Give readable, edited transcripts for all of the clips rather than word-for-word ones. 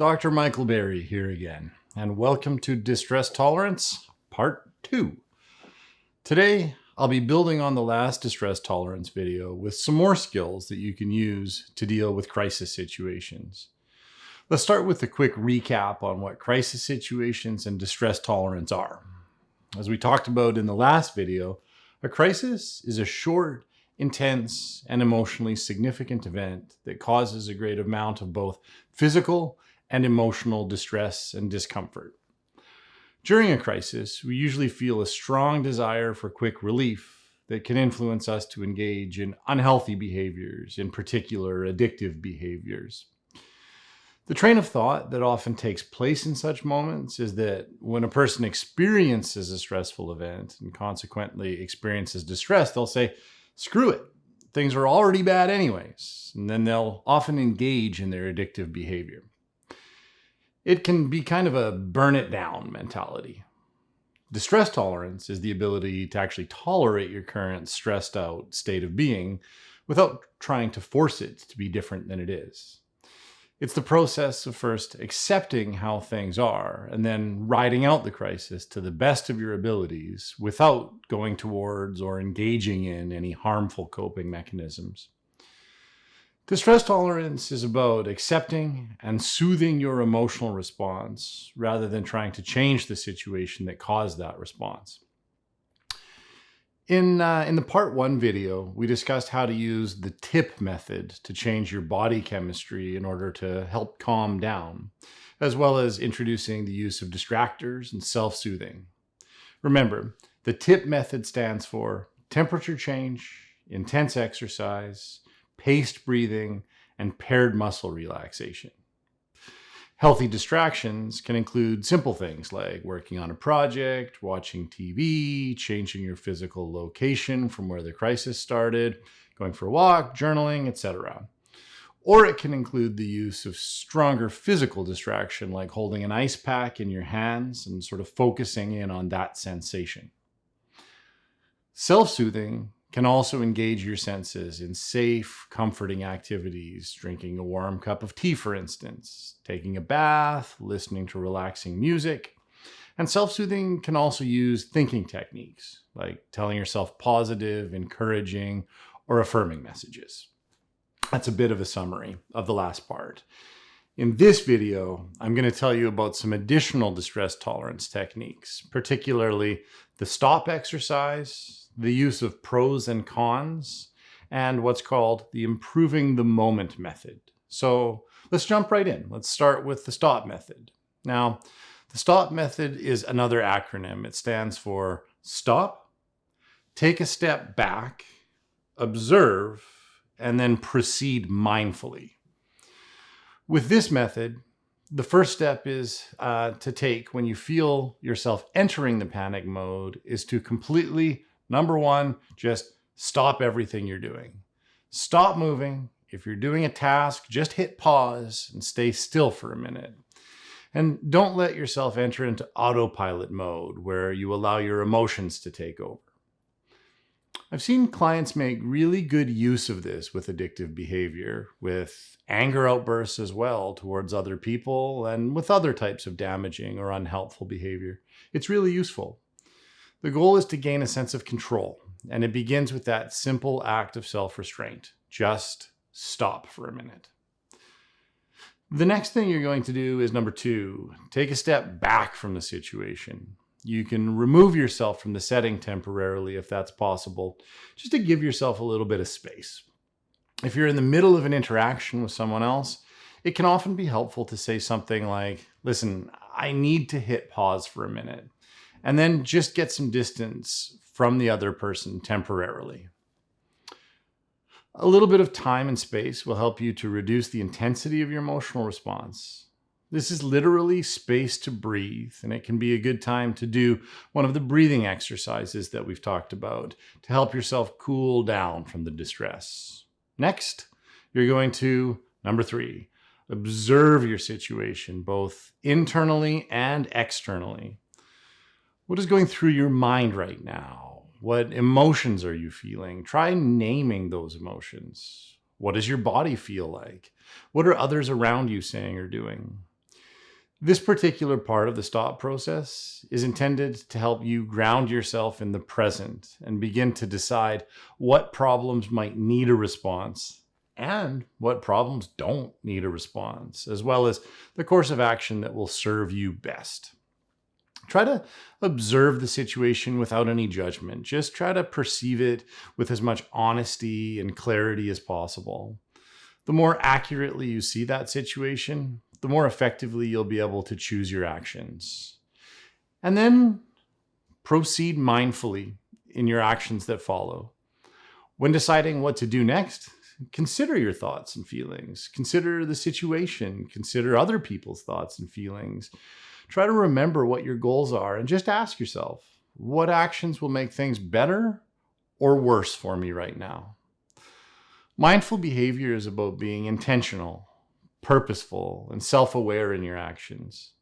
Dr. Michael Berry here again, and welcome to Distress Tolerance, Part 2. Today, I'll be building on the last distress tolerance video with some more skills that you can use to deal with crisis situations. Let's start with a quick recap on what crisis situations and distress tolerance are. As we talked about in the last video, a crisis is a short, intense, and emotionally significant event that causes a great amount of both physical and emotional distress and discomfort. During a crisis, we usually feel a strong desire for quick relief that can influence us to engage in unhealthy behaviors, in particular addictive behaviors. The train of thought that often takes place in such moments is that when a person experiences a stressful event and consequently experiences distress, they'll say, "Screw it, things are already bad anyways," and then they'll often engage in their addictive behavior. It can be kind of a burn it down mentality. Distress tolerance is the ability to actually tolerate your current stressed out state of being without trying to force it to be different than it is. It's the process of first accepting how things are and then riding out the crisis to the best of your abilities without going towards or engaging in any harmful coping mechanisms. Distress tolerance is about accepting and soothing your emotional response rather than trying to change the situation that caused that response. In the part 1 video, we discussed how to use the TIP method to change your body chemistry in order to help calm down, as well as introducing the use of distractors and self-soothing. Remember, the TIP method stands for temperature change, intense exercise, paced breathing, and paired muscle relaxation. Healthy distractions can include simple things like working on a project, watching TV, changing your physical location from where the crisis started, going for a walk, journaling, etc. Or it can include the use of stronger physical distraction like holding an ice pack in your hands and sort of focusing in on that sensation. Self-soothing can also engage your senses in safe, comforting activities, drinking a warm cup of tea, for instance, taking a bath, listening to relaxing music. And self-soothing can also use thinking techniques, like telling yourself positive, encouraging, or affirming messages. That's a bit of a summary of the last part. In this video, I'm going to tell you about some additional distress tolerance techniques, particularly the stop exercise, the use of pros and cons, and what's called the improving the moment method. So let's jump right in. Let's start with the STOP method. Now, the STOP method is another acronym. It stands for stop, take a step back, observe, and then proceed mindfully. With this method, the first step is to take when you feel yourself entering the panic mode is to completely, number one, just stop everything you're doing. Stop moving. If you're doing a task, just hit pause and stay still for a minute. And don't let yourself enter into autopilot mode where you allow your emotions to take over. I've seen clients make really good use of this with addictive behavior, with anger outbursts as well towards other people, and with other types of damaging or unhelpful behavior. It's really useful. The goal is to gain a sense of control, and it begins with that simple act of self-restraint. Just stop for a minute. The next thing you're going to do is number 2, take a step back from the situation. You can remove yourself from the setting temporarily if that's possible, just to give yourself a little bit of space. If you're in the middle of an interaction with someone else, it can often be helpful to say something like, "Listen, I need to hit pause for a minute," and then just get some distance from the other person temporarily. A little bit of time and space will help you to reduce the intensity of your emotional response. This is literally space to breathe, and it can be a good time to do one of the breathing exercises that we've talked about to help yourself cool down from the distress. Next, you're going to, number 3, observe your situation, both internally and externally. What is going through your mind right now? What emotions are you feeling? Try naming those emotions. What does your body feel like? What are others around you saying or doing? This particular part of the stop process is intended to help you ground yourself in the present and begin to decide what problems might need a response and what problems don't need a response, as well as the course of action that will serve you best. Try to observe the situation without any judgment. Just try to perceive it with as much honesty and clarity as possible. The more accurately you see that situation, the more effectively you'll be able to choose your actions. And then proceed mindfully in your actions that follow. When deciding what to do next, consider your thoughts and feelings. Consider the situation. Consider other people's thoughts and feelings. Try to remember what your goals are and just ask yourself, what actions will make things better or worse for me right now? Mindful behavior is about being intentional, purposeful, and self-aware in your actions.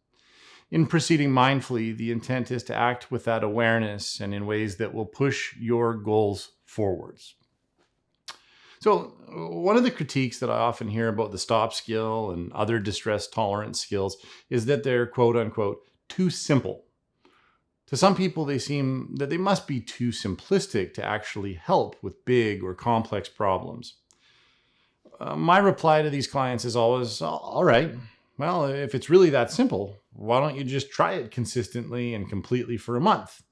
In proceeding mindfully, the intent is to act with that awareness and in ways that will push your goals forwards. So, one of the critiques that I often hear about the stop skill and other distress tolerance skills is that they're quote unquote too simple. To some people, they seem that they must be too simplistic to actually help with big or complex problems. My reply to these clients is always, all right, well, if it's really that simple, why don't you just try it consistently and completely for a month?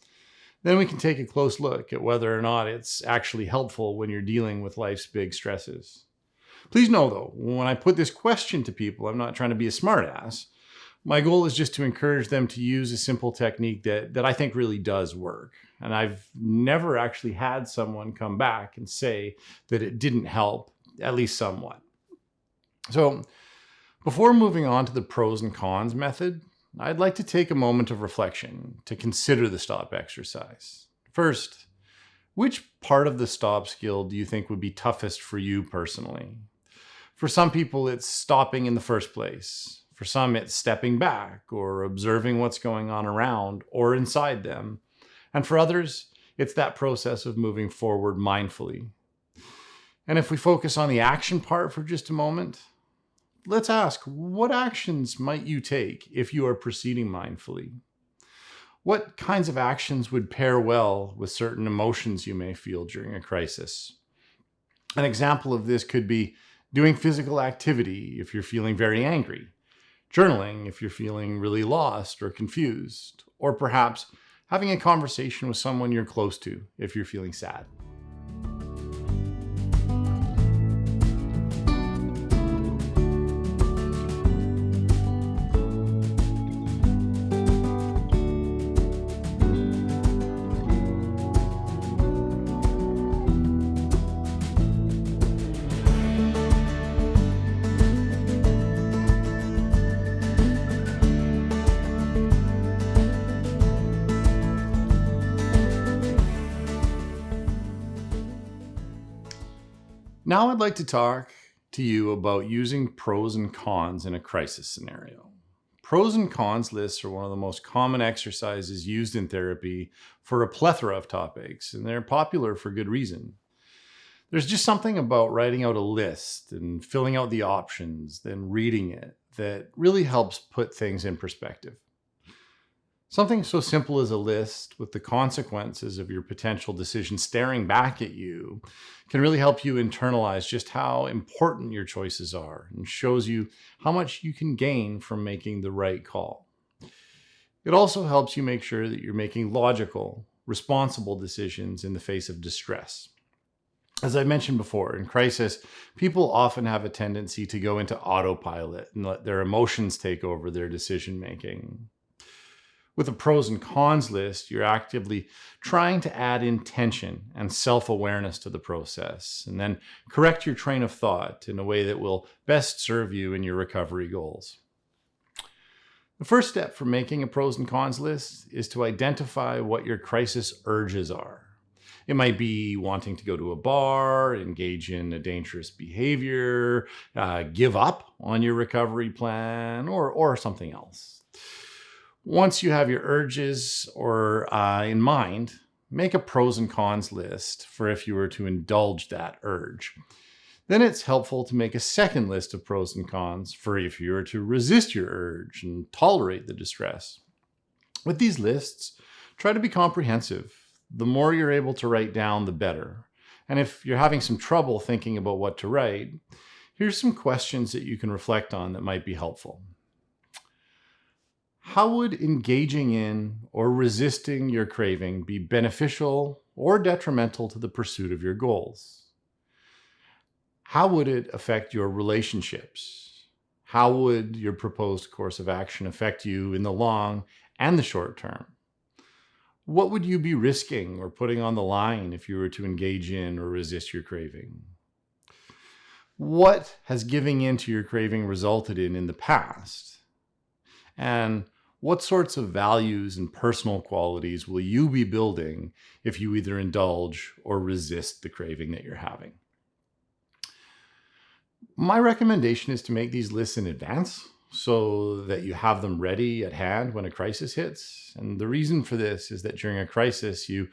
Then we can take a close look at whether or not it's actually helpful when you're dealing with life's big stresses. Please know, though, when I put this question to people, I'm not trying to be a smartass. My goal is just to encourage them to use a simple technique that I think really does work. And I've never actually had someone come back and say that it didn't help, at least somewhat. So before moving on to the pros and cons method, I'd like to take a moment of reflection to consider the stop exercise. First, which part of the stop skill do you think would be toughest for you personally? For some people, it's stopping in the first place. For some, it's stepping back or observing what's going on around or inside them. And for others, it's that process of moving forward mindfully. And if we focus on the action part for just a moment, let's ask, what actions might you take if you are proceeding mindfully? What kinds of actions would pair well with certain emotions you may feel during a crisis? An example of this could be doing physical activity if you're feeling very angry, journaling if you're feeling really lost or confused, or perhaps having a conversation with someone you're close to if you're feeling sad. Now I'd like to talk to you about using pros and cons in a crisis scenario. Pros and cons lists are one of the most common exercises used in therapy for a plethora of topics, and they're popular for good reason. There's just something about writing out a list and filling out the options, then reading it, that really helps put things in perspective. Something so simple as a list with the consequences of your potential decision staring back at you can really help you internalize just how important your choices are and shows you how much you can gain from making the right call. It also helps you make sure that you're making logical, responsible decisions in the face of distress. As I mentioned before, in crisis, people often have a tendency to go into autopilot and let their emotions take over their decision making. With a pros and cons list, you're actively trying to add intention and self-awareness to the process, and then correct your train of thought in a way that will best serve you in your recovery goals. The first step for making a pros and cons list is to identify what your crisis urges are. It might be wanting to go to a bar, engage in a dangerous behavior, give up on your recovery plan, or something else. Once you have your urges in mind, make a pros and cons list for if you were to indulge that urge. Then it's helpful to make a second list of pros and cons for if you were to resist your urge and tolerate the distress. With these lists, try to be comprehensive. The more you're able to write down, the better. And if you're having some trouble thinking about what to write, here's some questions that you can reflect on that might be helpful. How would engaging in or resisting your craving be beneficial or detrimental to the pursuit of your goals? How would it affect your relationships? How would your proposed course of action affect you in the long and the short term? What would you be risking or putting on the line if you were to engage in or resist your craving? What has giving in to your craving resulted in the past? And what sorts of values and personal qualities will you be building if you either indulge or resist the craving that you're having? My recommendation is to make these lists in advance so that you have them ready at hand when a crisis hits. And the reason for this is that during a crisis, you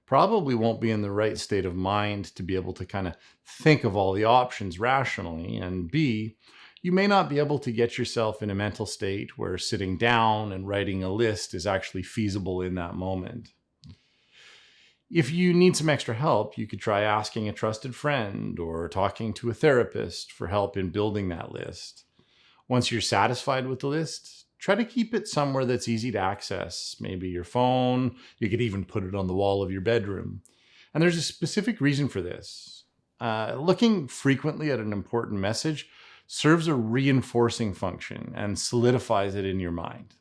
probably won't be in the right state of mind to be able to kind of think of all the options rationally, and B, you may not be able to get yourself in a mental state where sitting down and writing a list is actually feasible in that moment. If you need some extra help, you could try asking a trusted friend or talking to a therapist for help in building that list. Once you're satisfied with the list, try to keep it somewhere that's easy to access, maybe your phone. You could even put it on the wall of your bedroom. And there's a specific reason for this. Looking frequently at an important message serves a reinforcing function and solidifies it in your mind.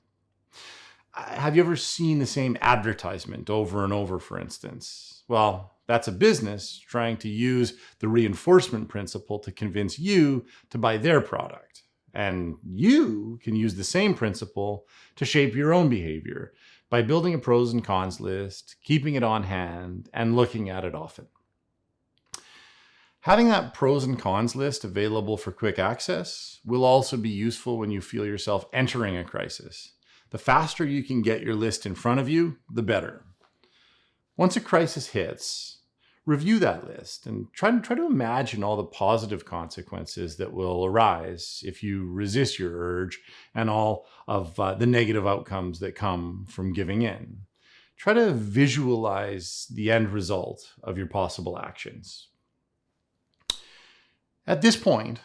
Have you ever seen the same advertisement over and over, for instance? Well, that's a business trying to use the reinforcement principle to convince you to buy their product. And you can use the same principle to shape your own behavior by building a pros and cons list, keeping it on hand, and looking at it often. Having that pros and cons list available for quick access will also be useful when you feel yourself entering a crisis. The faster you can get your list in front of you, the better. Once a crisis hits, review that list and try to imagine all the positive consequences that will arise if you resist your urge and all of the negative outcomes that come from giving in. Try to visualize the end result of your possible actions. At this point,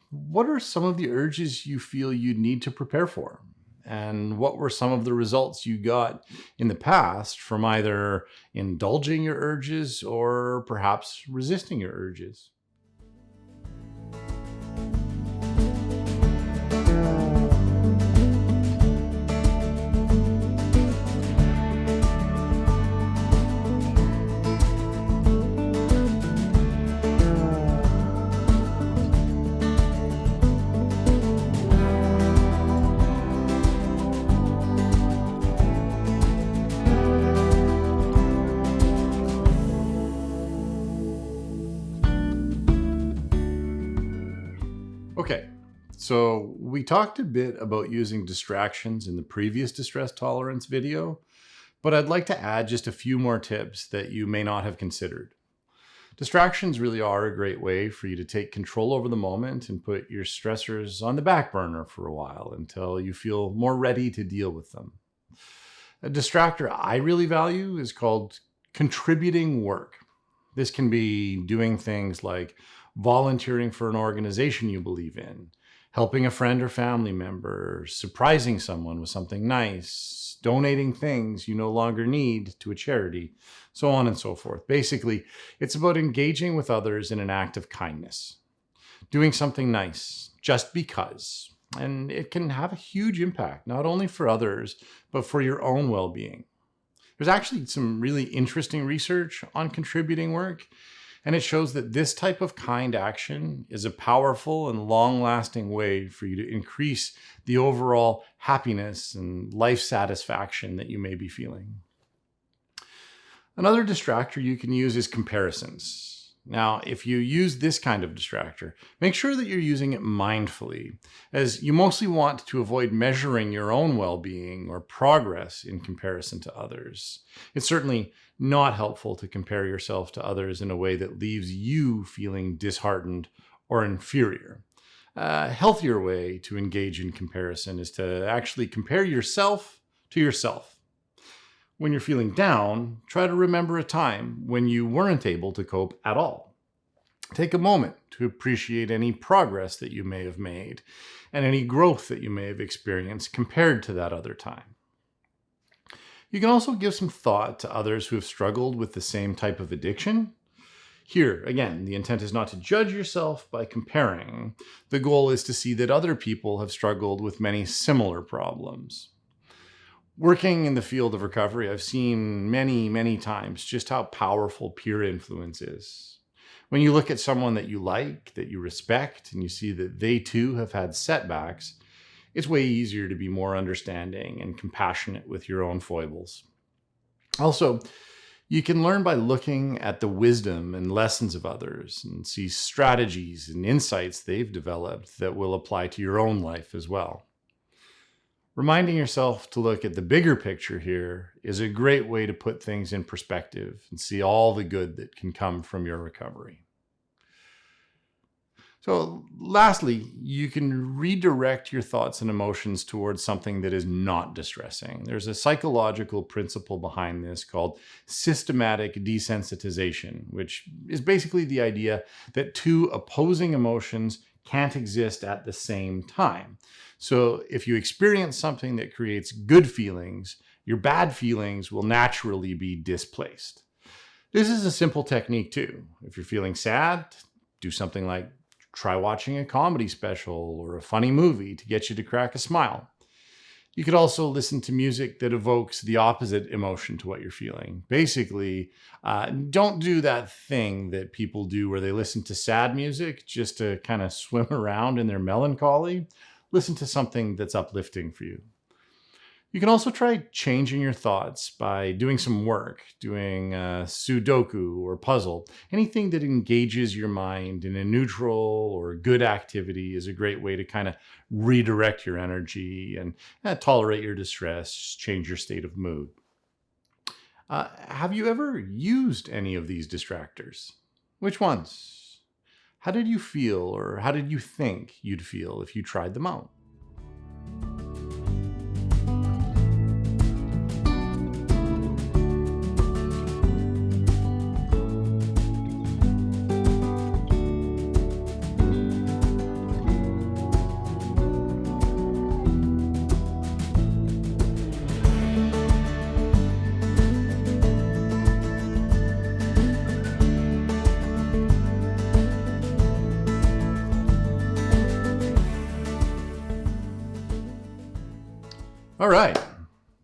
what are some of the urges you feel you need to prepare for? And what were some of the results you got in the past from either indulging your urges or perhaps resisting your urges? Okay, so we talked a bit about using distractions in the previous distress tolerance video, but I'd like to add just a few more tips that you may not have considered. Distractions really are a great way for you to take control over the moment and put your stressors on the back burner for a while until you feel more ready to deal with them. A distractor I really value is called contributing work. This can be doing things like volunteering for an organization you believe in, helping a friend or family member, surprising someone with something nice, donating things you no longer need to a charity, so on and so forth. Basically, it's about engaging with others in an act of kindness, doing something nice just because. And it can have a huge impact, not only for others, but for your own well-being. There's actually some really interesting research on contributing work, and it shows that this type of kind action is a powerful and long-lasting way for you to increase the overall happiness and life satisfaction that you may be feeling. Another distractor you can use is comparisons. Now, if you use this kind of distractor, make sure that you're using it mindfully, as you mostly want to avoid measuring your own well-being or progress in comparison to others. It's certainly not helpful to compare yourself to others in a way that leaves you feeling disheartened or inferior. A healthier way to engage in comparison is to actually compare yourself to yourself. When you're feeling down, try to remember a time when you weren't able to cope at all. Take a moment to appreciate any progress that you may have made and any growth that you may have experienced compared to that other time. You can also give some thought to others who have struggled with the same type of addiction. Here, again, the intent is not to judge yourself by comparing. The goal is to see that other people have struggled with many similar problems. Working in the field of recovery, I've seen many times just how powerful peer influence is. When you look at someone that you like, that you respect, and you see that they too have had setbacks, it's way easier to be more understanding and compassionate with your own foibles. Also, you can learn by looking at the wisdom and lessons of others and see strategies and insights they've developed that will apply to your own life as well. Reminding yourself to look at the bigger picture here is a great way to put things in perspective and see all the good that can come from your recovery. So lastly, you can redirect your thoughts and emotions towards something that is not distressing. There's a psychological principle behind this called systematic desensitization, which is basically the idea that two opposing emotions can't exist at the same time. So if you experience something that creates good feelings, your bad feelings will naturally be displaced. This is a simple technique too. If you're feeling sad, do something like try watching a comedy special or a funny movie to get you to crack a smile. You could also listen to music that evokes the opposite emotion to what you're feeling. Basically, don't do that thing that people do where they listen to sad music just to kind of swim around in their melancholy. Listen to something that's uplifting for you. You can also try changing your thoughts by doing some work, doing a Sudoku or puzzle. Anything that engages your mind in a neutral or good activity is a great way to kind of redirect your energy and tolerate your distress, change your state of mood. Have you ever used any of these distractors? Which ones? How did you feel, or how did you think you'd feel if you tried them out? All right,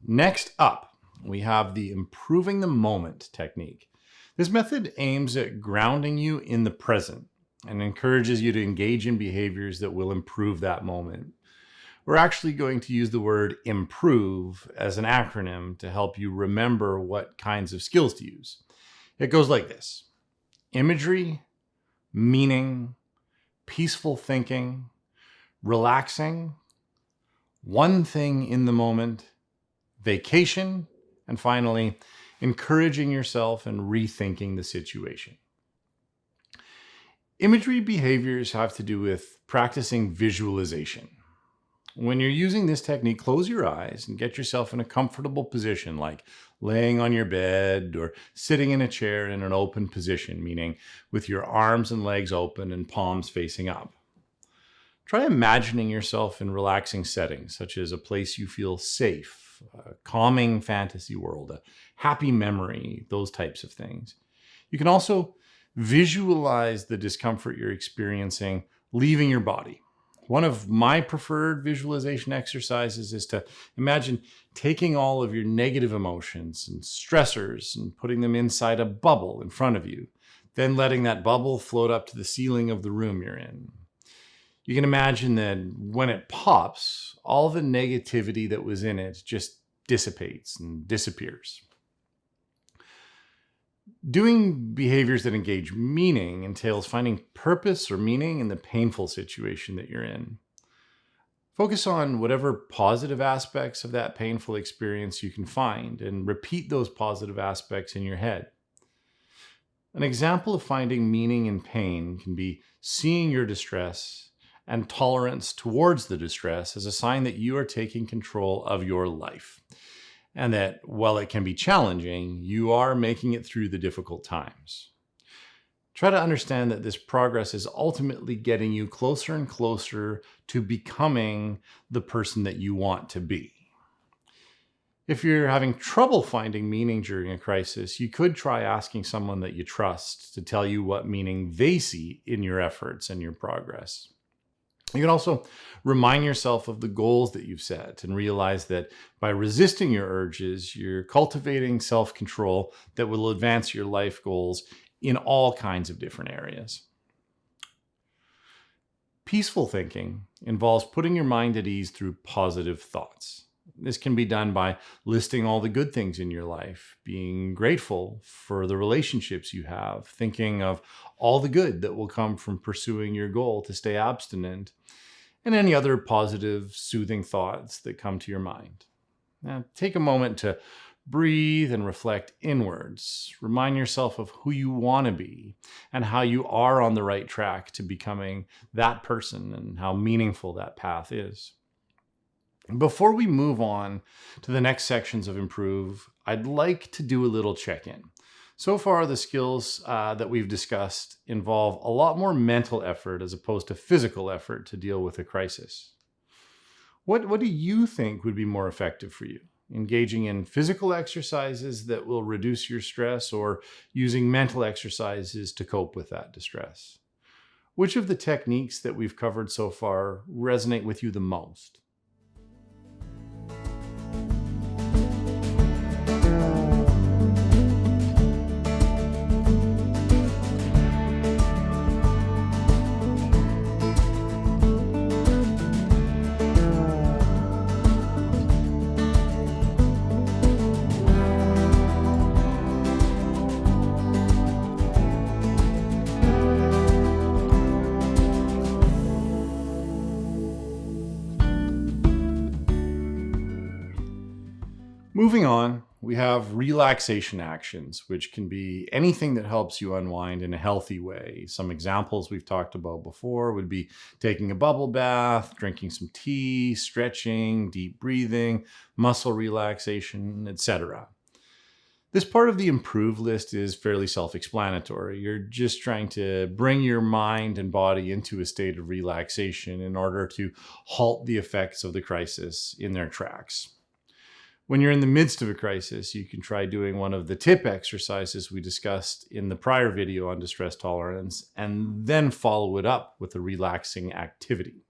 next up, we have the improving the moment technique. This method aims at grounding you in the present and encourages you to engage in behaviors that will improve that moment. We're actually going to use the word improve as an acronym to help you remember what kinds of skills to use. It goes like this: imagery, meaning, peaceful thinking, relaxing, one thing in the moment, vacation, and finally, encouraging yourself and rethinking the situation. Imagery behaviors have to do with practicing visualization. When you're using this technique, close your eyes and get yourself in a comfortable position, like laying on your bed or sitting in a chair in an open position, meaning with your arms and legs open and palms facing up. Try imagining yourself in relaxing settings, such as a place you feel safe, a calming fantasy world, a happy memory, those types of things. You can also visualize the discomfort you're experiencing leaving your body. One of my preferred visualization exercises is to imagine taking all of your negative emotions and stressors and putting them inside a bubble in front of you, then letting that bubble float up to the ceiling of the room you're in. You can imagine that when it pops, all the negativity that was in it just dissipates and disappears. Doing behaviors that engage meaning entails finding purpose or meaning in the painful situation that you're in. Focus on whatever positive aspects of that painful experience you can find and repeat those positive aspects in your head. An example of finding meaning in pain can be seeing your distress and tolerance towards the distress as a sign that you are taking control of your life, and that while it can be challenging, you are making it through the difficult times. Try to understand that this progress is ultimately getting you closer and closer to becoming the person that you want to be. If you're having trouble finding meaning during a crisis, you could try asking someone that you trust to tell you what meaning they see in your efforts and your progress. You can also remind yourself of the goals that you've set and realize that by resisting your urges, you're cultivating self-control that will advance your life goals in all kinds of different areas. Peaceful thinking involves putting your mind at ease through positive thoughts. This can be done by listing all the good things in your life, being grateful for the relationships you have, thinking of all the good that will come from pursuing your goal to stay abstinent, and any other positive, soothing thoughts that come to your mind. Now, take a moment to breathe and reflect inwards. Remind yourself of who you want to be and how you are on the right track to becoming that person and how meaningful that path is. Before we move on to the next sections of Improve, I'd like to do a little check-in. So far, the skills that we've discussed involve a lot more mental effort as opposed to physical effort to deal with a crisis. What do you think would be more effective for you? Engaging in physical exercises that will reduce your stress or using mental exercises to cope with that distress? Which of the techniques that we've covered so far resonate with you the most? Moving on, we have relaxation actions, which can be anything that helps you unwind in a healthy way. Some examples we've talked about before would be taking a bubble bath, drinking some tea, stretching, deep breathing, muscle relaxation, etc. This part of the Improve list is fairly self-explanatory. You're just trying to bring your mind and body into a state of relaxation in order to halt the effects of the crisis in their tracks. When you're in the midst of a crisis, you can try doing one of the tip exercises we discussed in the prior video on distress tolerance, and then follow it up with a relaxing activity.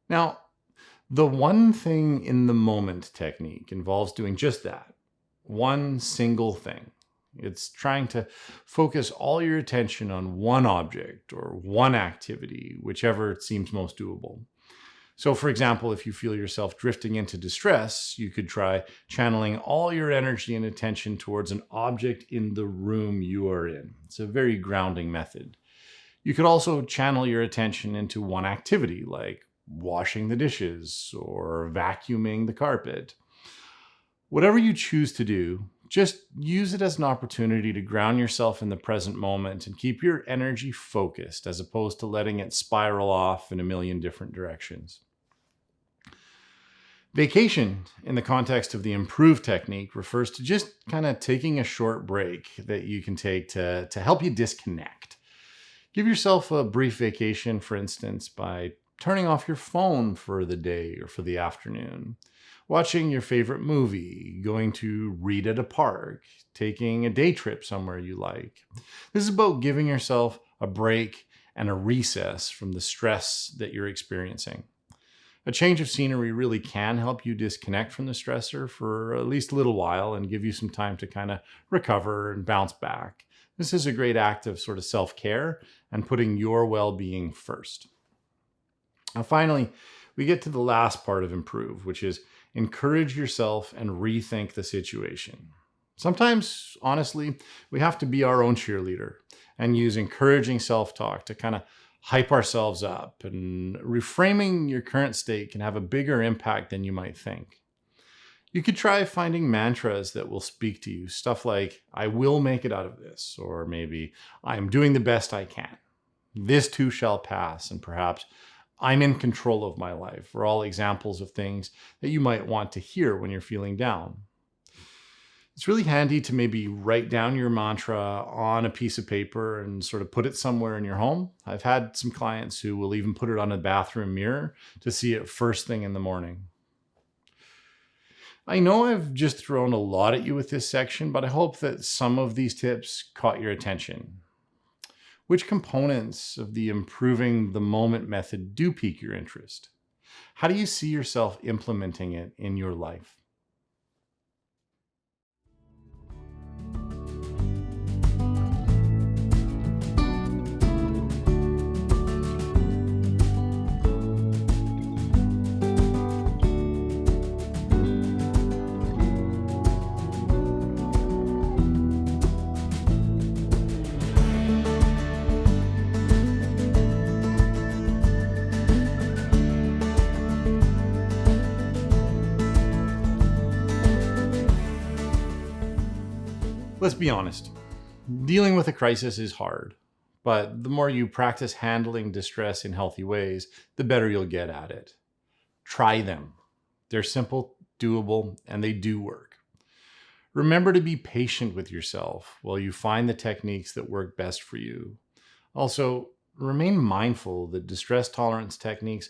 Now, the one thing in the moment technique involves doing just that, one single thing. It's trying to focus all your attention on one object or one activity, whichever seems most doable. So, for example, if you feel yourself drifting into distress, you could try channeling all your energy and attention towards an object in the room you are in. It's a very grounding method. You could also channel your attention into one activity, like washing the dishes or vacuuming the carpet. Whatever you choose to do, just use it as an opportunity to ground yourself in the present moment and keep your energy focused as opposed to letting it spiral off in a million different directions. Vacation, in the context of the Improve technique, refers to just kind of taking a short break that you can take to help you disconnect. Give yourself a brief vacation, for instance, by turning off your phone for the day or for the afternoon, watching your favorite movie, going to read at a park, taking a day trip somewhere you like. This is about giving yourself a break and a recess from the stress that you're experiencing. A change of scenery really can help you disconnect from the stressor for at least a little while and give you some time to kind of recover and bounce back. This is a great act of sort of self-care and putting your well-being first. Now, finally, we get to the last part of Improve, which is encourage yourself and rethink the situation. Sometimes, honestly, we have to be our own cheerleader and use encouraging self talk to kind of hype ourselves up. And reframing your current state can have a bigger impact than you might think. You could try finding mantras that will speak to you. Stuff like, I will make it out of this, or maybe, I am doing the best I can. This too shall pass, and perhaps, I'm in control of my life, are all examples of things that you might want to hear when you're feeling down. It's really handy to maybe write down your mantra on a piece of paper and sort of put it somewhere in your home. I've had some clients who will even put it on a bathroom mirror to see it first thing in the morning. I know I've just thrown a lot at you with this section, but I hope that some of these tips caught your attention. Which components of the improving the moment method do pique your interest? How do you see yourself implementing it in your life? Let's be honest. Dealing with a crisis is hard, but the more you practice handling distress in healthy ways, the better you'll get at it. Try them. They're simple, doable, and they do work. Remember to be patient with yourself while you find the techniques that work best for you. Also, remain mindful that distress tolerance techniques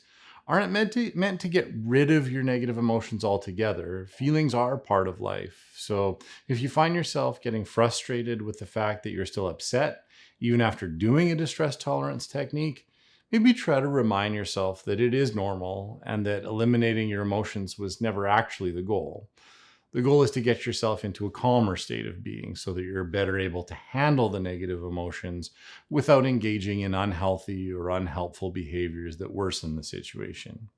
aren't meant to get rid of your negative emotions altogether. Feelings are part of life. So if you find yourself getting frustrated with the fact that you're still upset, even after doing a distress tolerance technique, maybe try to remind yourself that it is normal and that eliminating your emotions was never actually the goal. The goal is to get yourself into a calmer state of being so that you're better able to handle the negative emotions without engaging in unhealthy or unhelpful behaviors that worsen the situation.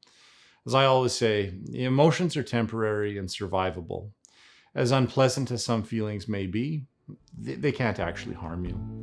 As I always say, the emotions are temporary and survivable. As unpleasant as some feelings may be, they can't actually harm you.